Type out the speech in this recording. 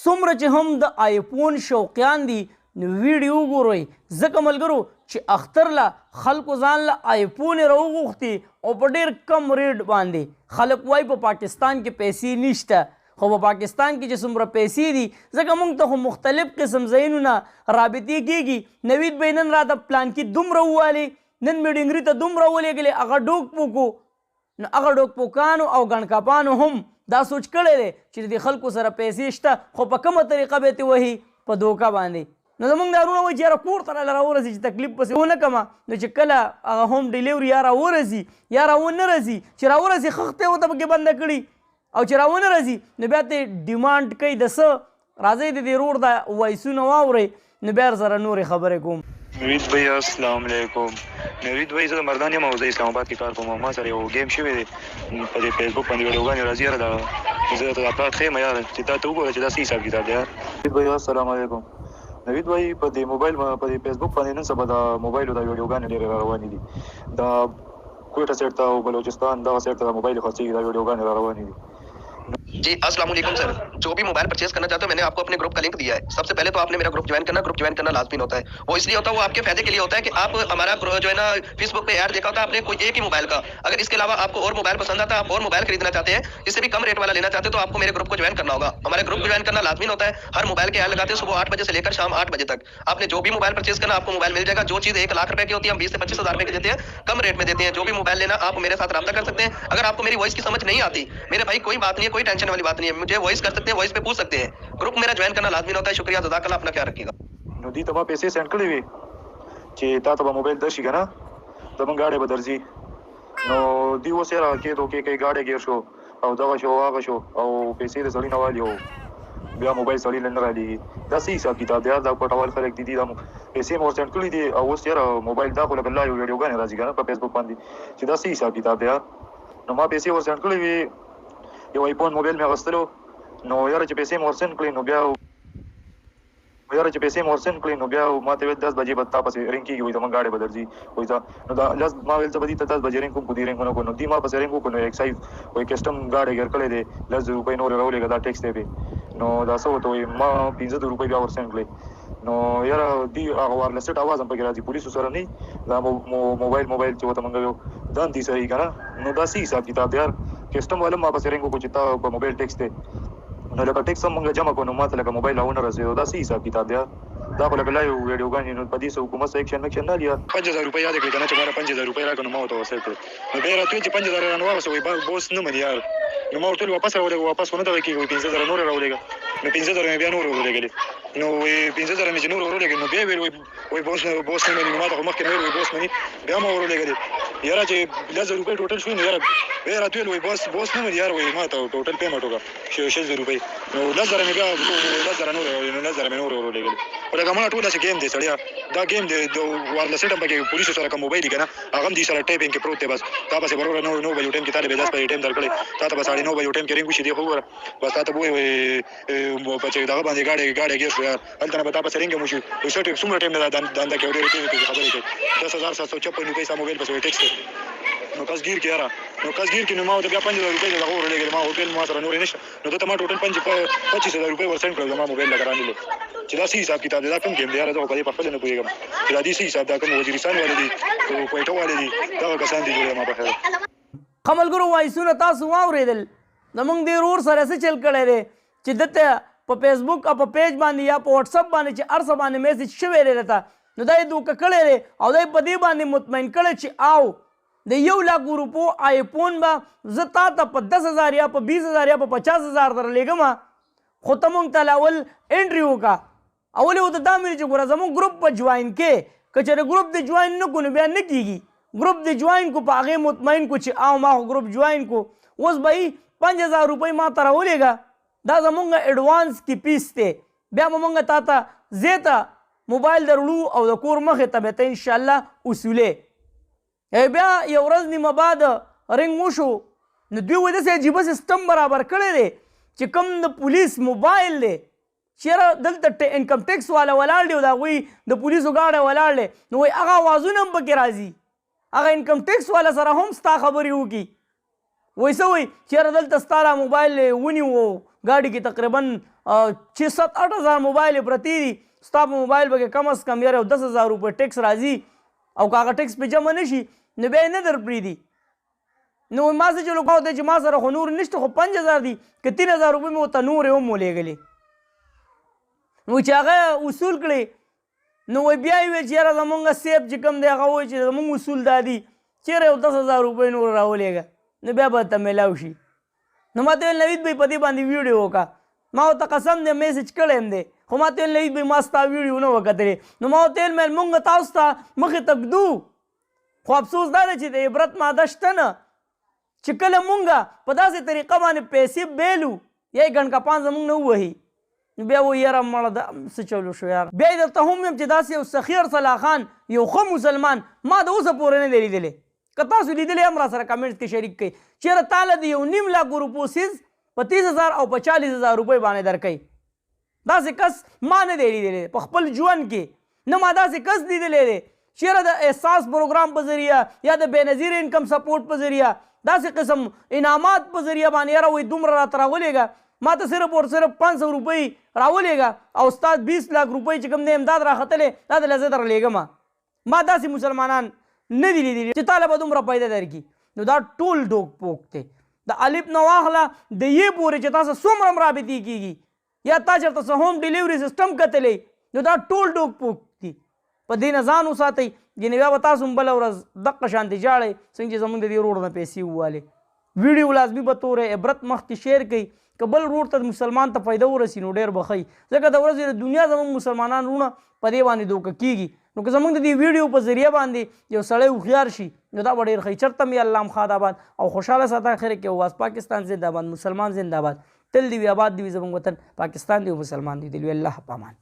څومره چې هم د آیفون شوقیان دي نو ویډیو وګورئ ځکه ملګرو چې اختر له خلکو ځان له آیفون یې راوغوښتي او په ډېر کم ریټ باندې خلک وایي په پاکستان کې پیسې نشته خو په پاکستان کې چې څومره پیسې دي ځکه موږ ته خو مختلف قسم ځایونو رابطې کېږي نوید بهی نن راته پلان کې دومره ووالې نن مې ډنګري ته دومره ولېږلې هغه ډوک پوکو نو هغه ډوک پوکانو او ګڼکاپانو هم دا سوچ کړی دی چې د خلکو سره پیسې شته خو په کومه طریقه به یې وهي په دوکه باندې نو زموږ دا وروڼه وایي چې یاره کور ته راله راورسي چې تکلیف پسې ونه کړمه نو چې کله هغه ہوم ډیلیوري یا راورسي یا راونه رسي چې راورسي خښتې ورته پکې بنده کړي او چې راونه رسي نو بیا ته ډیمانډ کوي د څه راځئ د دې روډ دا وایسونه واورئ نو بیا سره نورې خبرې کوم نوید بھائی السلام علیکم نوید بھائی زه د مردان یم او زه اسلام آباد کې کار کوم ما سره یو گیم شوی دی په دې فیسبوک باندې ویډیوګانې راځي یاره دا زه ته اپلوډ ښیم یاره چې تا ته وګوره چې دا څه حساب کتاب دی یار نوید بھائی السلام علیکم نوید بھائی په دې موبایل په دې فیسبوک باندې نن سبا د موبایلو د ویډیوګانې ډېرې روانې دي دا کوټه سیټ ته او بلوچستان دغه سیټ ته د موبایل خرڅېږي دا ویډیوګانې روانې دي जी अस्सलाम वालेकुम सर जो भी मोबाइल परचेज करना चाहते हो मैंने आपको अपने ग्रुप का लिंक दिया है सबसे पहले तो आपने मेरा ग्रुप ज्वाइन करना लाजमी होता है वो इसलिए होता है वो आपके फायदे के लिए होता है कि आप हमारा जो है ना फेसबुक पे ऐड देखा होता है आपने कोई एक ही मोबाइल का अगर इसके अलावा आपको और मोबाइल पसंद आता है आप और मोबाइल खरीदना चाहते हैं इससे भी कम रेट वाला लेना चाहते हैं तो आपको मेरे ग्रुप को ज्वाइन करना होगा हमारे ग्रुप को ज्वाइन करना लाजमी होता है हर मोबाइल के ऐड लगाते हैं सुबह 8 बजे से लेकर शाम 8 बजे तक आपने जो भी मोबाइल परचेज करना आपको मोबाइल मिल जाएगा जो चीज़ 1 लाख रुपए की होती है हम 20 से 25 हज़ार रुपए की देते हैं कम रेट में देते हैं जो भी मोबाइल लेना आप मेरे साथ रब्ता कर सकते हैं अगर आपको मेरी वॉइस की समझ नहीं आती मेरे भाई कोई बात नहीं है कोई टेंशन वाली बात नहीं है मुझे वॉइस कर सकते हैं वॉइस पे पूछ सकते हैं ग्रुप मेरा ज्वाइन करना लाजमी होता है शुक्रिया जज़ाकल्लाह अपना ख्याल रखिएगा نو دې ته ما پیسې سینډ کړې وي چې تا ته به موبایل درشي که نه زموږ ګاډی به درځي نو دوی اوس یاره کېدو کې کوي ګاډی ګیر شو او دغه شو هغه شو او پیسې د سړي نه والي او بیا موبایل سړي له نه رالېږي دا څه حساب کتاب دی دا پټوال خلک دي دا پیسې مې ور سینډ کړي دي او اوس یاره موبایل دا خو لکه لا یو ویډیوګانې راځي که نه په فیسبوک باندې چې دا څه حساب کتاب دی نو ما پیسې ور سینډ کړې وي یو آیفون موبایل مې اخیستلو نو یاره چې پیسې مې ور سینډ کړې نو بیا ما ته ویل 10 بجې به تا پسې رینګ کېږي وایي زموږ ګاډی به درځي وایي نو دا ما ویل ته به دي ته 10 بجې رینګ کوم خو دې رینګ ونه کړو نو دوی ما پسې رینګ وکړو نو ایکسایز وایي کسټم ګاډی ګیر کړی دی 10 روپۍ نورې راولېږه دا ټیکس دی پې نو دا څه ورته وایي ما 15 روپۍ بیا ور سینډ کړې نو یاره دوی هغه وایرلس سیټ اواز هم پکې راځي پولیسو سره نه دا موبایل چې ورته موږ یو ځان دي صحیح که نه نو دا څه حساب کتاب دی یار کسټم والا ما پسې رینګ وکړو چې تا په موبایل ټیکس دی نو لکه ټیکس هم موږ جمع کړو نو ما ته لکه موبایل راونه رسېدو دا څه حساب کتاب دی یار دا خو لکه لا یو ویډیوګانې نو په دې څه حکومت څه ایکشن نه لیا 5000 روپۍ یاد کړې که نه چې ما له 5000 روپۍ راکړه نو ما ورته ورسېد کړې نو بیا یې راته ویل چې 5000 یې رانه واغسته وایي بوس نه مني یار نو ما ورته ویل واپس راولېږه واپس خو نه دغه کېږي وایي 15000 نورې راولېږه نو 15000 مې بیا نور ورولېږلې نو وایي 15000 مې چې نور ورولېږل نو بیا یې ویل وایي بوس نه مني نو ما ته خو مخکې نه ویل وایي بوس مني بیا ما ورولېږلې یاره چې 10000 روپۍ ټوټل شوي نو یاره بیا یې راته ویل وایي بوس نه مني یار وایي ما ته ټوټل پیمنټ وکړه 6000 روپۍ نو 10000 مې بیا 10000 نور 10000 مې نور ورولېږلې خو لکه ما ټول داسې گیم دی سړیا دا گیم دی د وایرلس سیټ هم پکې پولیسو سره کوم موبایل دی که نه هغه هم دې سره ټایپینګ کې پروت دی بس تا پسې بروره 9 بجې ټایم کې تا له 10 بجې ټایم درکړی تا ته به 9:30 بجې ټایم کې رینګ وشي دی خو وګوره بس تا ته به وایي په چې دغه باندې ګاډی ګیر شو یار هلته نه به تا پسې رینګ هم وشي وایي څه څومره ټایم نه دنده کې ډېرې تېزې خبرې کوي 10756 روپۍ ستا موبایل پسې وایي ټیکس دی نو کسګیر کې یاره نو کسګیر کې نو ما ورته بیا 5000 روپۍ دغه ورولېږلې ما هوټل ما سره نورې نشته نو دلته ما ټوټل 25000 روپۍ ور سینډ کړل زما موبایل لکه رانیلو چې دا څه حساب کتاب دی دا کوم گیم دی یاره زه خو په دې په خپله نه پوهېږم چې دا دې څه حساب دا کوم وزیرستان والے دي کویټه والے دي دغه کسان دي جوړه ما په خیر ښه ملګرو وایسونه تاسو واورېدل زموږ دې ورور سره څه چل کړی دی چې دته په فیسبوک او په پیج باندې یا په وټسپ باندې چې هر څه باندې میسج شوی دی درته نو دا یې دوکه کړی دی او دا یې په دې باندې مطمئن کړی چې او د 1 लाख روپو آیفون به زه تا ته په 10000 یا په 20000 یا په 50000 درلېږم خو ته مونږ ته اول انټري وکړه اول یې ورته دا ویلي چې ګوره زموږ گروپ په جوائن کې که چېرې گروپ دې جوائن نه کړو نو بیا نه کېږي گروپ دې جوائن کو په هغې مطمئن کو چې او ما خو گروپ جوائن کو اوس به یې 5000 روپۍ ما ته راولېږه دا زمونږ ایډوانس کې پیس دی بیا به مونږ تا ته زه ته موبایل درړو او د کور مخې ته به ته انشاءالله وصولې بیا یو ورځ نیمه بعد رنګ وشو نو دوی وایي داسې عجیبه سیسټم برابر کړی دی چې کوم د پولیس موبایل دی چېرې دلته انکم ټیکس والا ولاړ دی او د هغوی د پولیسو ګاډی ولاړ دی نو وایي هغه اوازونه هم پکې راځي هغه انکم ټیکس والا سره هم ستا خبرې وکړي وایي څه وایي چېرې دلته ستا را موبایل ونیو ګاډي کې تقریبا چې 7-8 هزار موبایل پرتی دي ستا په موبایل به کم از کم یاره 10,000 روپۍ ټیکس راځي او که هغه ټیکس پې جمع نه شي نو بیا یې نه در پرېږدي. نو ما څه چلو کوو دی چې ما سره خو نور نشته خو 5,000 دي که 3,000 روپۍ مې ورته نورې هم ولېږلې. نو چې هغه اصول کړې نو بیا یې ویل چې یاره زمونږ سیب چې کوم دی هغه وایي چې زمونږ اصول دا دي چېرې یو 10,000 روپۍ نور راولېږه نو بیا به ته میلاو شي. نو ما ته ویل نوید بھائی په دې باندې ویډیو وکړه. ما ورته قسم دی میسج کړی هم دی خو ما ته ویل نوید بھائی ما ستا ویډیو نه وکتلې. نو ما ورته ویل مونږ تاسو ته مخې ته ږدو خو افسوس دا دی چې د عبرت ماده شته نه چې کله مونږ په داسې طریقه باندې پیسې بیلو یا یې ګڼکپان زمونږ نه ووهي نو بیا وایي یاره مړه دا څه چلو شو یار. بیا یې درته هم یم چې داسې یو سخي ارسلا خان یو ښه مسلمان ما د اوسه پورې نه دی لیدلی. که تاسو لیدلی هم را سره کمنټس کې شریک کړئ چېرې تاله د 1.5 لاک روپو سیز په 30,000 او په 40,000 روپۍ باندې درکوي. داسې کس ما نه دی لیدلی په خپل ژوند کې نه ما داسې کس لیدلی دی چېرې د احساس پروګرام په ذریعه یا د بېنظیر انکم سپورټ په ذریعه داسې قسم انعامات په ذریعه باندې یاره وایي دومره راته راولېږه ما ته صرف اور صرف 500 روپۍ راولېږه او ستا 20 لاک روپۍ چې کوم دی امداد راختلې دا دله زه در لېږم. ما داسې مسلمانان نه دي لیدلي چې تاله به دومره پیدا درکړي. نو دا ټول ډوک پوک دی د الف نه واخله د یې پورې چې تاسو څومره هم رابطې کېږي یا تا چېرته څه هوم ډیلیوري سسټم کتلی نو دا ټول ډوک پوک دي. په دې نه ځان وساتئ ځینې بیا به تاسو هم بله ورځ دقه شانتې ژاړئ څنګه چې زموږ د دې روډ نه پیسې ووالې. ویډیو لازمي به تورې عبرت مخکې شیر کړئ که بل روډ ته مسلمان ته فایده ورسي نو ډېر به ښه وي ځکه د ورځې د دنیا زموږ مسلمانان وروڼه په دې باندې دوکه کېږي. نو که زموږ د دې ویډیو په ذریعه باندې یو سړی هوښیار شي نو دا به ډېر ښه وي. چېرته مې الله مخاد آباد او خوشحاله ساته اخر کې اواز پاکستان زنده باد مسلمان زنده باد تل دې وي آباد دې وي زموږ وطن پاکستان دې مسلمان دې دې وي الله پامان.